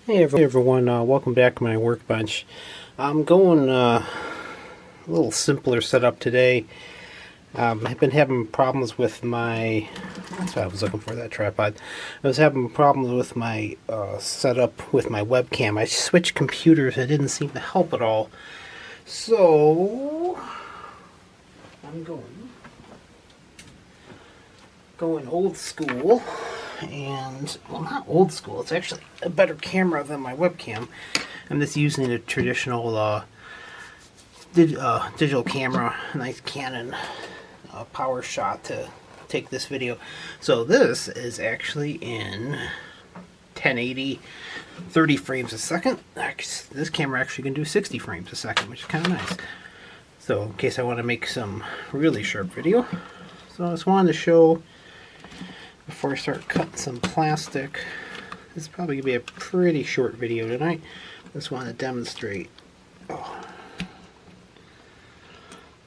Hey everyone, welcome back to my workbench. I'm going a little simpler setup today. I've been having problems with my, that's what I was looking for, that tripod. I was having problems with my setup with my webcam. I switched computers, it didn't seem to help at all. So, I'm going old school. And, well, not old school, it's actually a better camera than my webcam. I'm just using a traditional digital camera, a nice Canon power shot to take this video. So this is actually in 1080, 30 frames a second. This camera actually can do 60 frames a second, which is kind of nice. So in case I want to make some really sharp video. So I just wanted to show, before I start cutting some plastic, this is probably going to be a pretty short video tonight. I just want to demonstrate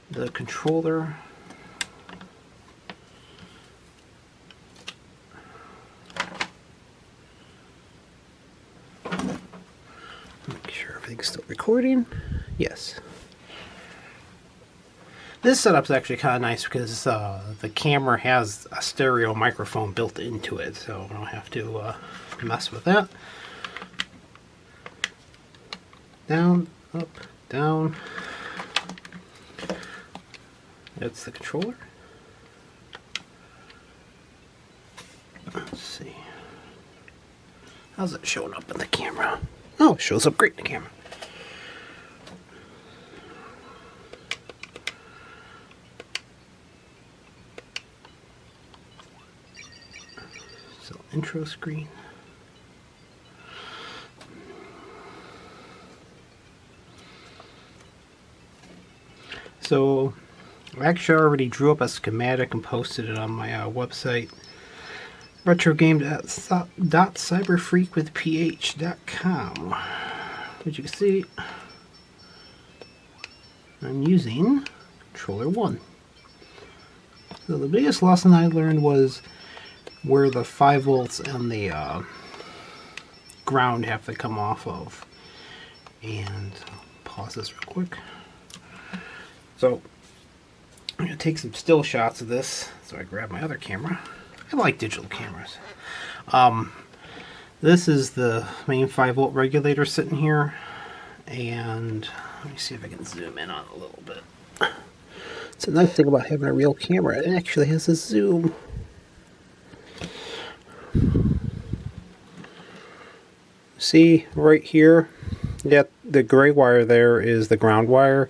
the controller. Make sure everything's still recording. Yes. This setup's actually kind of nice because the camera has a stereo microphone built into it, so I don't have to mess with that. Down, up, down. That's the controller. Let's see. How's it showing up in the camera? Oh, it shows up great in the camera. So, intro screen. So, actually I already drew up a schematic and posted it on my website, retrogame.cyberfreakwithph.com. As you can see, I'm using controller 1. So the biggest lesson I learned was where the 5 volts and the ground have to come off of. And I'll pause this real quick. So I'm going to take some still shots of this. So I grab my other camera. I like digital cameras. This is the main 5 volt regulator sitting here. And let me see if I can zoom in on it a little bit. It's a nice thing about having a real camera. It actually has a zoom. See right here, the gray wire there is the ground wire,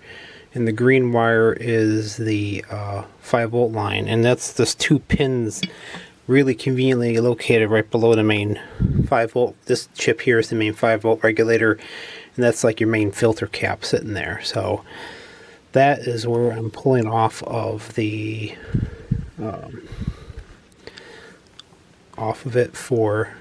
and the green wire is the 5 volt line, and that's just 2 pins really conveniently located right below the main 5 volt. This chip here is the main 5 volt regulator, and that's like your main filter cap sitting there. So that is where I'm pulling off of the off of it for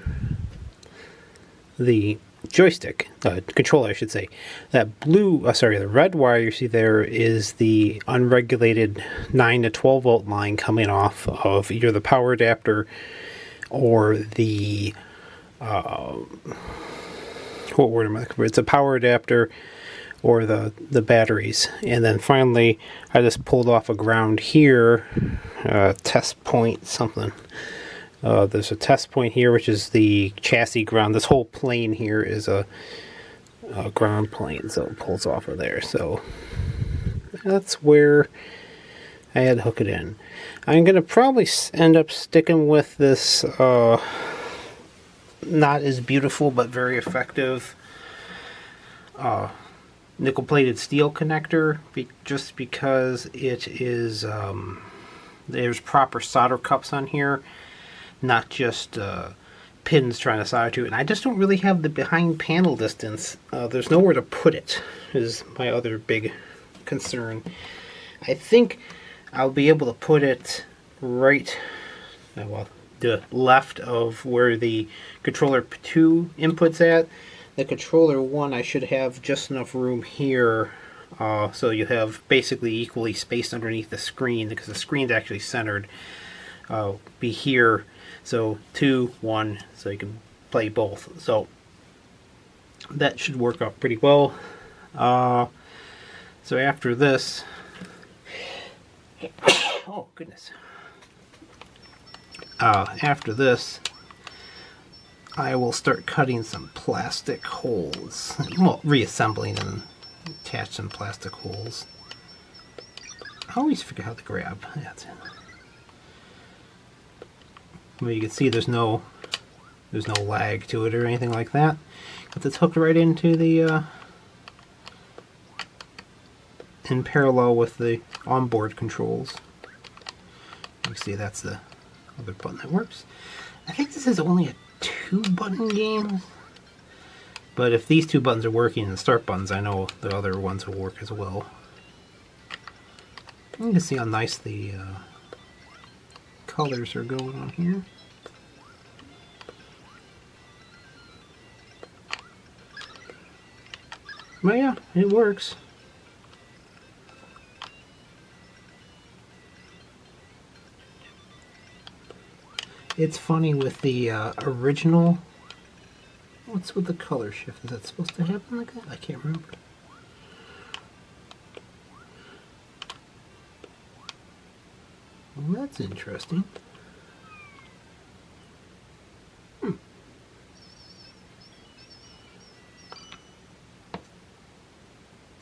the joystick, controller I should say. That blue, the red wire you see there is the unregulated 9 to 12 volt line coming off of either the power adapter or the, what word am I looking for? It's a power adapter or the batteries. And then finally, I just pulled off a ground here, test point something. There's a test point here, which is the chassis ground. This whole plane here is a ground plane, so it pulls off of there. So that's where I had to hook it in. I'm going to probably end up sticking with this not as beautiful but very effective nickel-plated steel connector, just because it is there's proper solder cups on here, not just pins trying to solder to it. And I just don't really have the behind panel distance. There's nowhere to put it, is my other big concern. I think I'll be able to put it right, well, the left of where the controller 2 input's at. The controller 1, I should have just enough room here, so you have basically equally spaced underneath the screen, because the screen's actually centered. Be here, so 2, 1, so you can play both. So that should work out pretty well. So after this, oh goodness, after this, I will start cutting some plastic holes. Well, reassembling and attach some plastic holes. I always forget how to grab. That's it. Well, you can see there's no lag to it or anything like that. It's hooked right into the in parallel with the onboard controls. You can see that's the other button that works. I think this is only a 2-button game, but if these 2 buttons are working in the start buttons, I know the other ones will work as well. You can see how nice the colors are going on here. But yeah, it works. It's funny with the original. What's with the color shift? Is that supposed to happen like that? I can't remember. Well, that's interesting.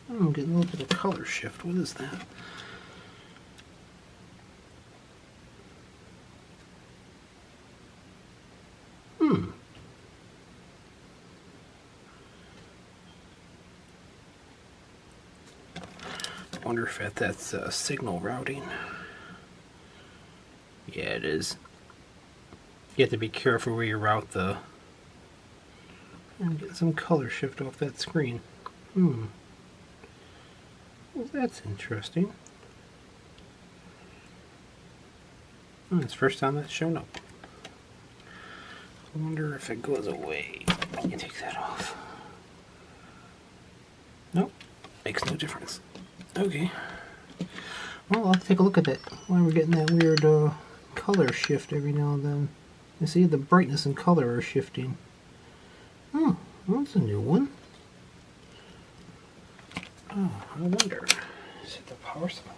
I'm getting a little bit of color shift. What is that? I wonder if that's signal routing. Yeah, it is. You have to be careful where you route the... And get some color shift off that screen. Well, that's interesting. Oh, it's the first time that's shown up. I wonder if it goes away. Can you take that off? Nope. Makes no difference. Okay. Well, I'll take a look at that. Why we're getting that weird color shift every now and then. You see the brightness and color are shifting. Oh, that's a new one. Oh, I wonder. Is it the power supply?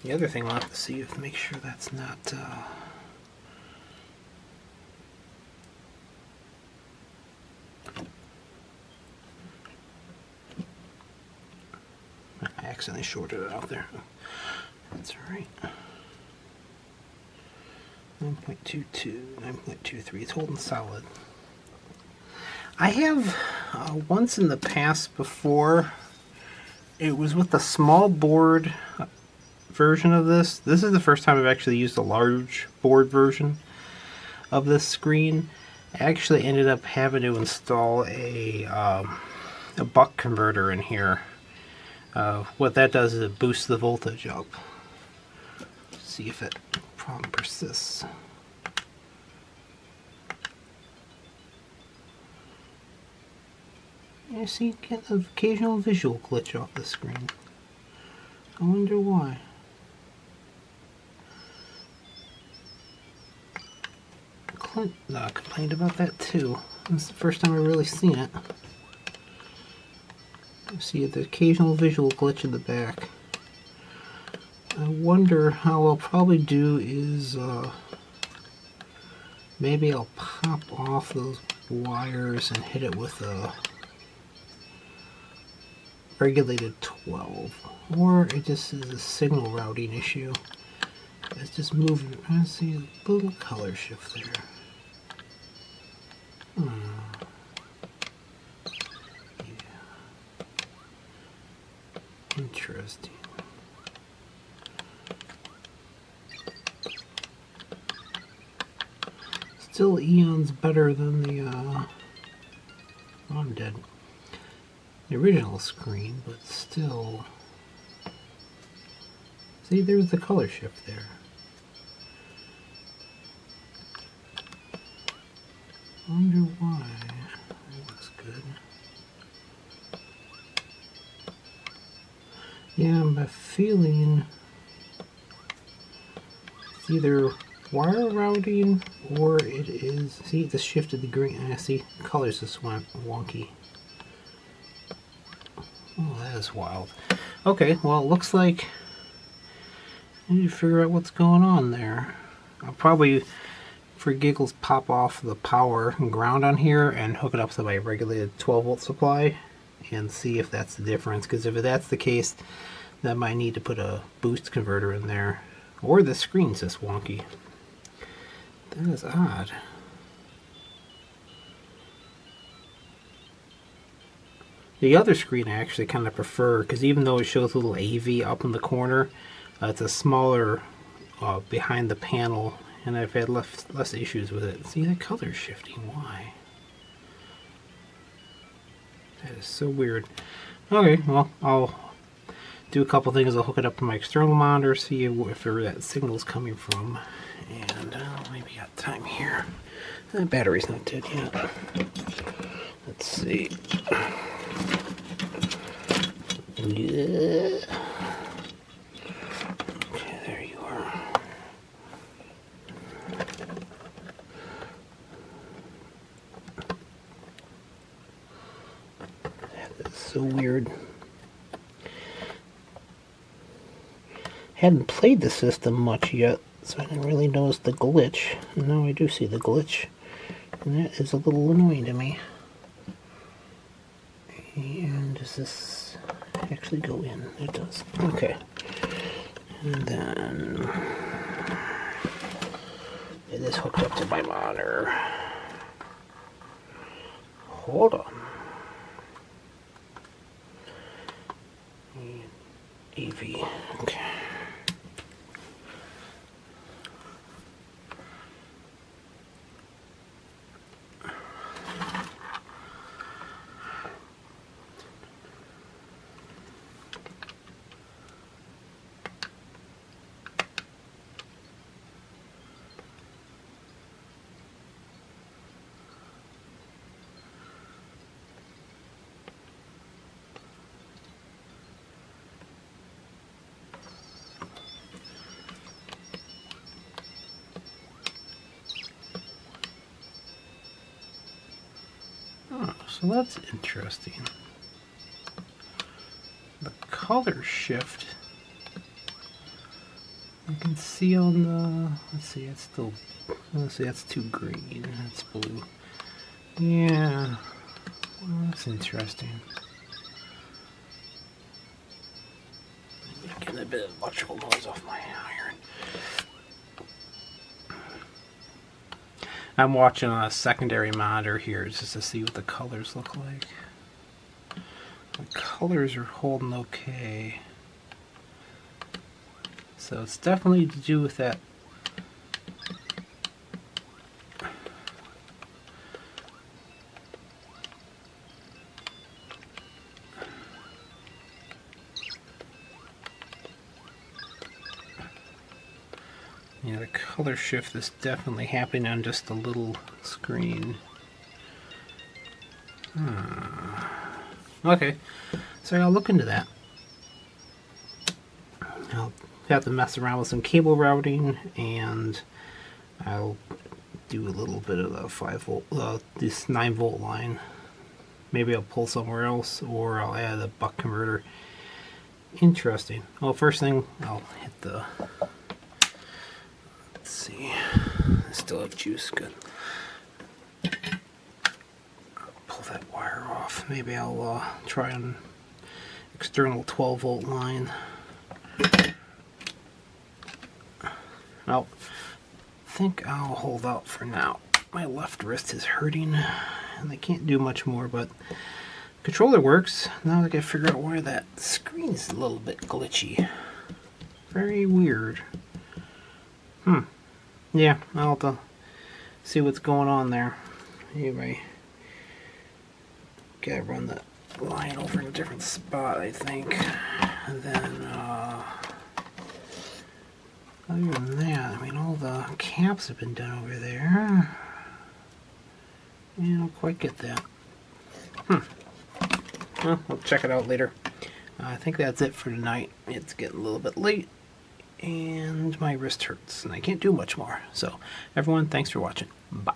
The other thing I'll have to see is to make sure that's not I accidentally shorted it out there. That's alright. 9.22, 9.23, it's holding solid. I have once in the past before, it was with the small board version of this. This is the first time I've actually used a large board version of this screen. I actually ended up having to install a buck converter in here. What that does is it boosts the voltage up. See if it problem persists. I see get an occasional visual glitch off the screen. I wonder why. Clint complained about that too. It's the first time I've really seen it. I see the occasional visual glitch in the back. I wonder how I'll probably do is maybe I'll pop off those wires and hit it with a regulated 12, or it just is a signal routing issue. It's just moving. I see a little color shift there. Yeah. Interesting. Still eons better than the oh, I'm dead. The original screen, but still. See, there's the color shift there. Wonder why. That looks good. Yeah, I'm feeling It's either wire routing or it is... See, this shifted the green. I see, colors just went wonky. Oh, that is wild. Okay, well, it looks like I need to figure out what's going on there. I'll probably, for giggles, pop off the power and ground on here and hook it up to my regulated 12-volt supply and see if that's the difference. Because if that's the case, then I might need to put a boost converter in there. Or the screen's just wonky. That is odd. The other screen I actually kind of prefer, because even though it shows a little AV up in the corner, it's a smaller behind the panel, and I've had less issues with it. See, the color's shifting. Why? That is so weird. Okay, well, I'll do a couple things. I'll hook it up to my external monitor, see if that signal's coming from. And maybe got time here. The battery's not dead yet. Let's see. Yeah. Okay, there you are. That is so weird. Hadn't played the system much yet, so I didn't really notice the glitch. And now I do see the glitch, and that is a little annoying to me. And does this actually go in? It does. Okay. And then it is hooked up to my monitor. Hold on. AV. Okay. Oh, so that's interesting. The color shift, you can see on the, let's see, it's still, let's see, that's too green, that's blue. Yeah, well, that's interesting. Getting a bit of electrical noise off my iron. I'm watching on a secondary monitor here just to see what the colors look like. The colors are holding okay. So it's definitely to do with that. Yeah, the color shift is definitely happening on just a little screen. Okay, so I'll look into that. I'll have to mess around with some cable routing, and I'll do a little bit of the 5-volt, this 9-volt line. Maybe I'll pull somewhere else, or I'll add a buck converter. Interesting. Well, first thing, I'll hit the... Let's see. I still have juice. Good. I'll pull that wire off. Maybe I'll try an external 12-volt line. Well, I think I'll hold out for now. My left wrist is hurting, and I can't do much more, but the controller works. Now I gotta figure out why that screen's a little bit glitchy. Very weird. Yeah, I'll have to see what's going on there. Anyway, gotta run the line over in a different spot, I think. And then, other than that, I mean, all the caps have been done over there. Yeah, I don't quite get that. Well, we'll check it out later. I think that's it for tonight. It's getting a little bit late, and my wrist hurts, and I can't do much more. So, everyone, thanks for watching. Bye.